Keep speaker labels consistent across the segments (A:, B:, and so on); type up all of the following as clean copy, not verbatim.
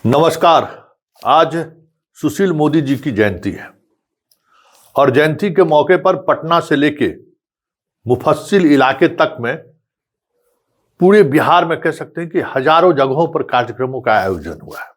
A: नमस्कार। आज सुशील मोदी जी की जयंती है और जयंती के मौके पर पटना से लेके मुफस्सिल इलाके तक में पूरे बिहार में कह सकते हैं कि हजारों जगहों पर कार्यक्रमों का आयोजन हुआ है।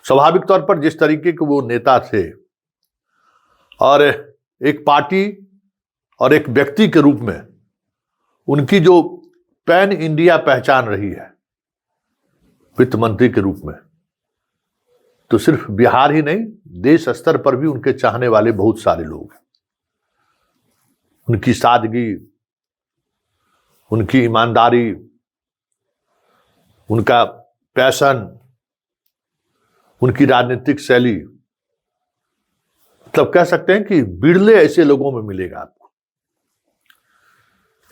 A: स्वाभाविक तौर पर जिस तरीके के वो नेता थे और एक पार्टी और एक व्यक्ति के रूप में उनकी जो पैन इंडिया पहचान रही है वित्त मंत्री के रूप में, तो सिर्फ बिहार ही नहीं देश स्तर पर भी उनके चाहने वाले बहुत सारे लोग हैं। उनकी सादगी, उनकी ईमानदारी, उनका पैशन, उनकी राजनीतिक शैली, मतलब कह सकते हैं कि बिरले ऐसे लोगों में मिलेगा आपको।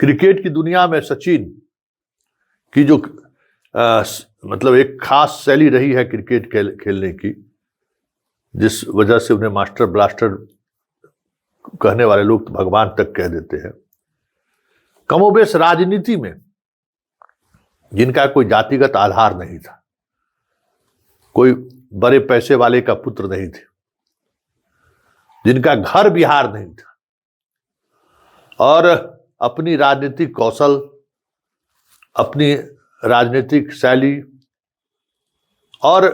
A: क्रिकेट की दुनिया में सचिन की जो मतलब एक खास शैली रही है क्रिकेट खेलने की, जिस वजह से उन्हें मास्टर ब्लास्टर कहने वाले लोग तो भगवान तक कह देते हैं। कमोबेश राजनीति में जिनका कोई जातिगत आधार नहीं था, कोई बड़े पैसे वाले का पुत्र नहीं थे, जिनका घर बिहार नहीं था और अपनी राजनीतिक कौशल, अपनी राजनीतिक शैली और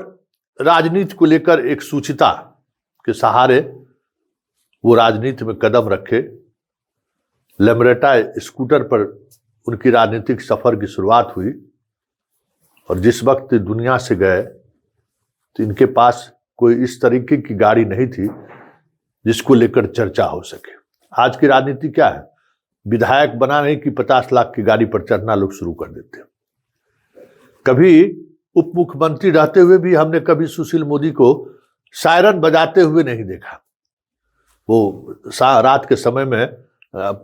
A: राजनीति को लेकर एक सूचिता के सहारे वो राजनीति में कदम रखे। लेमरेटा स्कूटर पर उनकी राजनीतिक सफर की शुरुआत हुई और जिस वक्त दुनिया से गए तो इनके पास कोई इस तरीके की गाड़ी नहीं थी जिसको लेकर चर्चा हो सके। आज की राजनीति क्या है? विधायक बनाने की 50 लाख की गाड़ी पर चढ़ना लोग शुरू कर देते हैं। कभी उप मुख्यमंत्री रहते हुए भी हमने कभी सुशील मोदी को सायरन बजाते हुए नहीं देखा। वो रात के समय में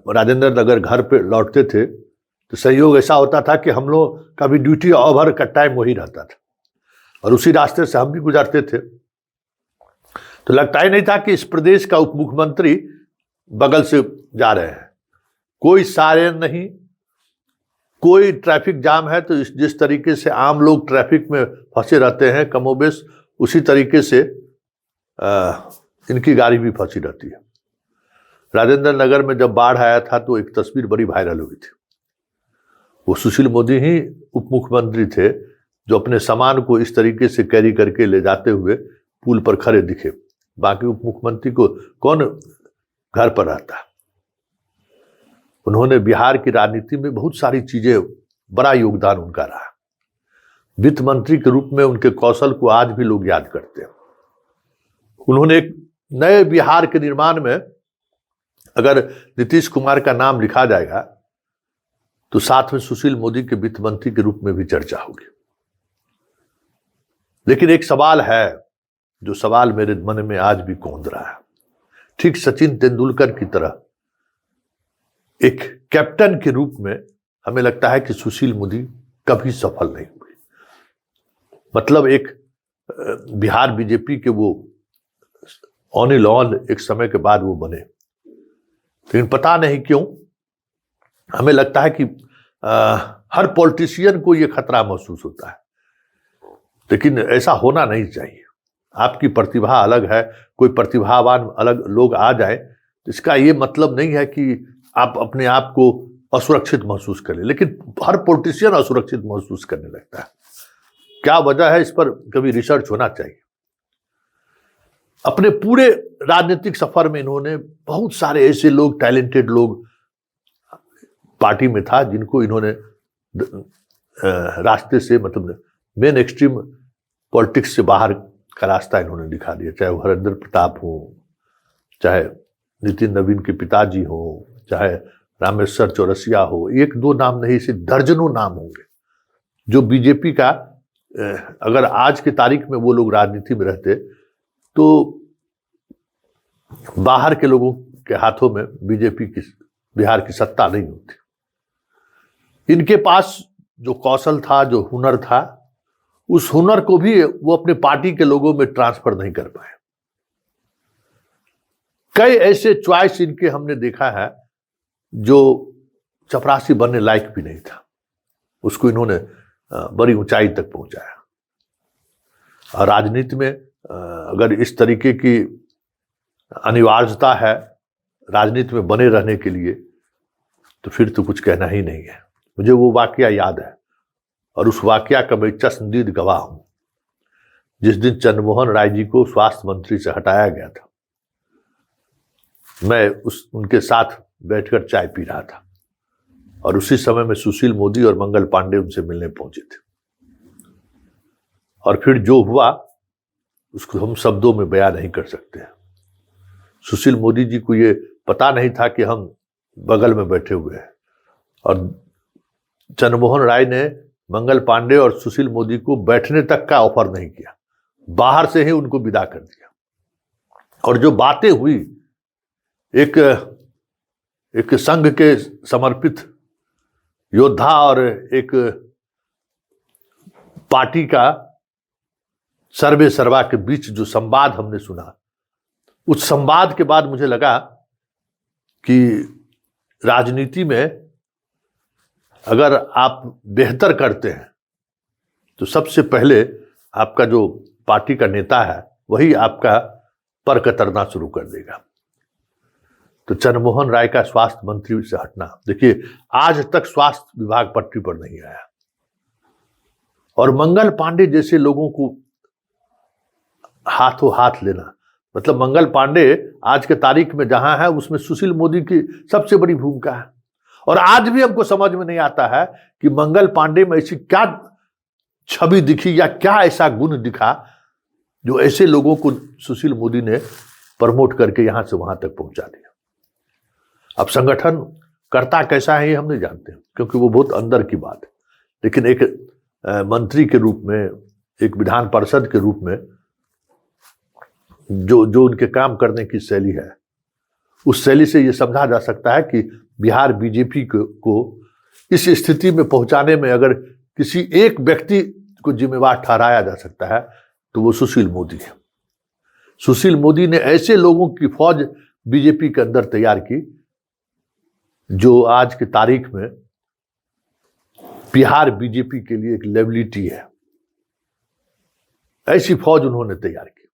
A: राजेंद्र नगर घर पे लौटते थे तो संयोग ऐसा होता था कि हम लोग का भी ड्यूटी ओवर का टाइम वही रहता था और उसी रास्ते से हम भी गुजरते थे, तो लगता ही नहीं था कि इस प्रदेश का उप मुख्यमंत्री बगल से जा रहे हैं। कोई सायरन नहीं, कोई ट्रैफिक जाम है तो जिस तरीके से आम लोग ट्रैफिक में फंसे रहते हैं कमोबेश, उसी तरीके से इनकी गाड़ी भी फंसी रहती है। राजेंद्र नगर में जब बाढ़ आया था तो एक तस्वीर बड़ी वायरल हुई थी। वो सुशील मोदी ही उप मुख्यमंत्री थे जो अपने सामान को इस तरीके से कैरी करके ले जाते हुए पुल पर खड़े दिखे। बाकी उप मुख्यमंत्री को कौन घर पर रहता है। उन्होंने बिहार की राजनीति में बहुत सारी चीजें, बड़ा योगदान उनका रहा। वित्त मंत्री के रूप में उनके कौशल को आज भी लोग याद करते हैं। उन्होंने एक नए बिहार के निर्माण में अगर नीतीश कुमार का नाम लिखा जाएगा तो साथ में सुशील मोदी के वित्त मंत्री के रूप में भी चर्चा होगी। लेकिन एक सवाल है, जो सवाल मेरे मन में आज भी कौंध रहा है। ठीक सचिन तेंदुलकर की तरह एक कैप्टन के रूप में हमें लगता है कि सुशील मोदी कभी सफल नहीं हुए। मतलब एक बिहार बीजेपी के वो ऑन एंड ऑन एक समय के बाद वो बने, लेकिन पता नहीं क्यों हमें लगता है कि हर पॉलिटिशियन को ये खतरा महसूस होता है, लेकिन ऐसा होना नहीं चाहिए। आपकी प्रतिभा अलग है, कोई प्रतिभावान अलग लोग आ जाए तो इसका ये मतलब नहीं है कि आप अपने आप को असुरक्षित महसूस करें, लेकिन हर पॉलिटिशियन असुरक्षित महसूस करने लगता है। क्या वजह है, इस पर कभी रिसर्च होना चाहिए। अपने पूरे राजनीतिक सफर में इन्होंने बहुत सारे ऐसे लोग, टैलेंटेड लोग पार्टी में था जिनको इन्होंने रास्ते से, मतलब मेन एक्सट्रीम पॉलिटिक्स से बाहर का रास्ता इन्होंने दिखा दिया। चाहे वो हरेंद्र प्रताप हो, चाहे नितिन नवीन के पिताजी हो, चाहे रामेश्वर चौरसिया हो, एक दो नाम नहीं, इसे दर्जनों नाम होंगे जो बीजेपी का, अगर आज की तारीख में वो लोग राजनीति में रहते तो बाहर के लोगों के हाथों में बीजेपी की, बिहार की सत्ता नहीं होती। इनके पास जो कौशल था, जो हुनर था, उस हुनर को भी वो अपने पार्टी के लोगों में ट्रांसफर नहीं कर पाए। कई ऐसे चॉइस इनके हमने देखा है जो चपरासी बनने लायक भी नहीं था, उसको इन्होंने बड़ी ऊंचाई तक पहुंचाया। और राजनीति में अगर इस तरीके की अनिवार्यता है राजनीति में बने रहने के लिए, तो फिर तो कुछ कहना ही नहीं है। मुझे वो वाकया याद है और उस वाकया का मैं चश्मदीद गवाह हूं, जिस दिन चंद्रमोहन राय जी को स्वास्थ्य मंत्री से हटाया गया था। मैं उनके साथ बैठकर चाय पी रहा था और उसी समय में सुशील मोदी और मंगल पांडे उनसे मिलने पहुंचे थे। और फिर जो हुआ उसको हम शब्दों में बयां नहीं कर सकते। सुशील मोदी जी को ये पता नहीं था कि हम बगल में बैठे हुए हैं, और चंद्रमोहन राय ने मंगल पांडे और सुशील मोदी को बैठने तक का ऑफर नहीं किया, बाहर से ही उनको विदा कर दिया। और जो बातें हुई, एक संघ के समर्पित योद्धा और एक पार्टी का सर्वे सर्वा के बीच जो संवाद हमने सुना, उस संवाद के बाद मुझे लगा कि राजनीति में अगर आप बेहतर करते हैं तो सबसे पहले आपका जो पार्टी का नेता है वही आपका पर कतरना शुरू कर देगा। तो चंद्रमोहन राय का स्वास्थ्य मंत्री से हटना, देखिए आज तक स्वास्थ्य विभाग पटरी पर नहीं आया, और मंगल पांडे जैसे लोगों को हाथों हाथ लेना, मतलब मंगल पांडे आज के तारीख में जहां है उसमें सुशील मोदी की सबसे बड़ी भूमिका है। और आज भी हमको समझ में नहीं आता है कि मंगल पांडे में ऐसी क्या छवि दिखी या क्या ऐसा गुण दिखा जो ऐसे लोगों को सुशील मोदी ने प्रमोट करके यहां से वहां तक पहुंचा दिया। अब संगठन करता कैसा है ये हम नहीं जानते, क्योंकि वो बहुत अंदर की बात है। लेकिन एक मंत्री के रूप में, एक विधान पार्षद के रूप में जो उनके काम करने की शैली है, उस शैली से ये समझा जा सकता है कि बिहार बीजेपी को इस स्थिति में पहुंचाने में अगर किसी एक व्यक्ति को जिम्मेवार ठहराया जा सकता है तो वो सुशील मोदी है। सुशील मोदी ने ऐसे लोगों की फौज बीजेपी के अंदर तैयार की जो आज की तारीख में बिहार बीजेपी के लिए एक लेबिलिटी है। ऐसी फौज उन्होंने तैयार की।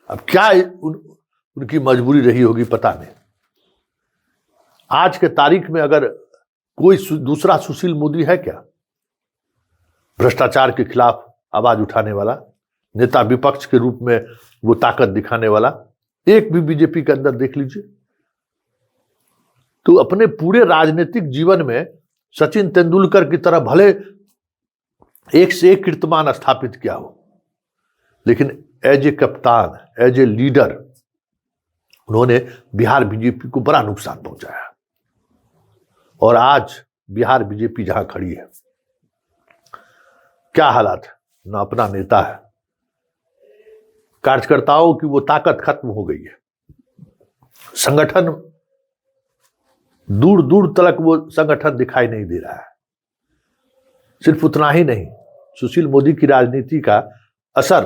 A: अब क्या उनकी मजबूरी रही होगी पता नहीं। आज के तारीख में अगर कोई दूसरा सुशील मोदी है क्या, भ्रष्टाचार के खिलाफ आवाज उठाने वाला नेता, विपक्ष के रूप में वो ताकत दिखाने वाला, एक भी बीजेपी के अंदर देख लीजिए। तो अपने पूरे राजनीतिक जीवन में सचिन तेंदुलकर की तरह भले एक से एक कीर्तिमान स्थापित किया हो, लेकिन एज ए कप्तान, एज ए लीडर उन्होंने बिहार बीजेपी को बड़ा नुकसान पहुंचाया। और आज बिहार बीजेपी जहां खड़ी है, क्या हालात है, ना अपना नेता है, कार्यकर्ताओं की वो ताकत खत्म हो गई है, संगठन दूर दूर तक वो संगठन दिखाई नहीं दे रहा है। सिर्फ उतना ही नहीं, सुशील मोदी की राजनीति का असर,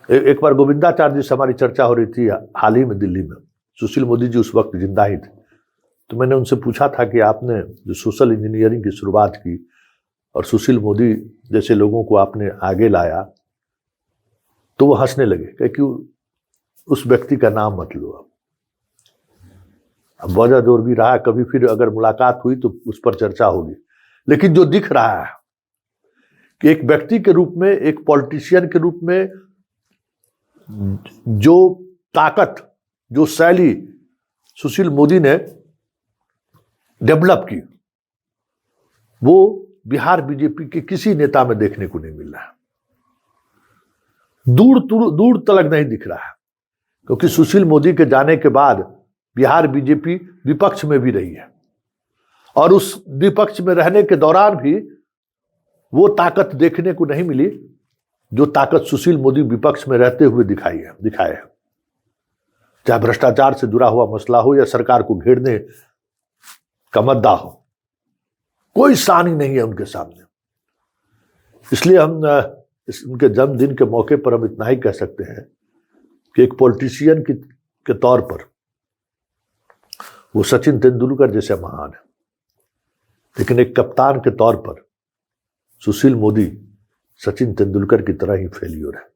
A: एक बार गोविंदाचार्य जी से हमारी चर्चा हो रही थी हाल ही में दिल्ली में, सुशील मोदी जी उस वक्त जिंदा ही थे। तो मैंने उनसे पूछा था कि आपने जो सोशल इंजीनियरिंग की शुरुआत की और सुशील मोदी जैसे लोगों को आपने आगे लाया, तो वो हंसने लगे, क्योंकि उस व्यक्ति का नाम मत लो। अब वजह जोर भी रहा, कभी फिर अगर मुलाकात हुई तो उस पर चर्चा होगी। लेकिन जो दिख रहा है कि एक व्यक्ति के रूप में, एक पॉलिटिशियन के रूप में जो ताकत, जो शैली सुशील मोदी ने डेवलप की, वो बिहार बीजेपी के किसी नेता में देखने को नहीं मिल रहा है। दूर तलक नहीं दिख रहा है, क्योंकि सुशील मोदी के जाने के बाद बिहार बीजेपी विपक्ष में भी रही है, और उस विपक्ष में रहने के दौरान भी वो ताकत देखने को नहीं मिली जो ताकत सुशील मोदी विपक्ष में रहते हुए दिखाए है। चाहे भ्रष्टाचार से जुड़ा हुआ मसला हो या सरकार को घेरने का मुद्दा हो, कोई शान ही नहीं है उनके सामने। इसलिए हम उनके जन्मदिन के मौके पर हम इतना ही कह सकते हैं कि एक पॉलिटिशियन के तौर पर वो सचिन तेंदुलकर जैसे महान है, लेकिन एक कप्तान के तौर पर सुशील मोदी सचिन तेंदुलकर की तरह ही फेल्यूर है।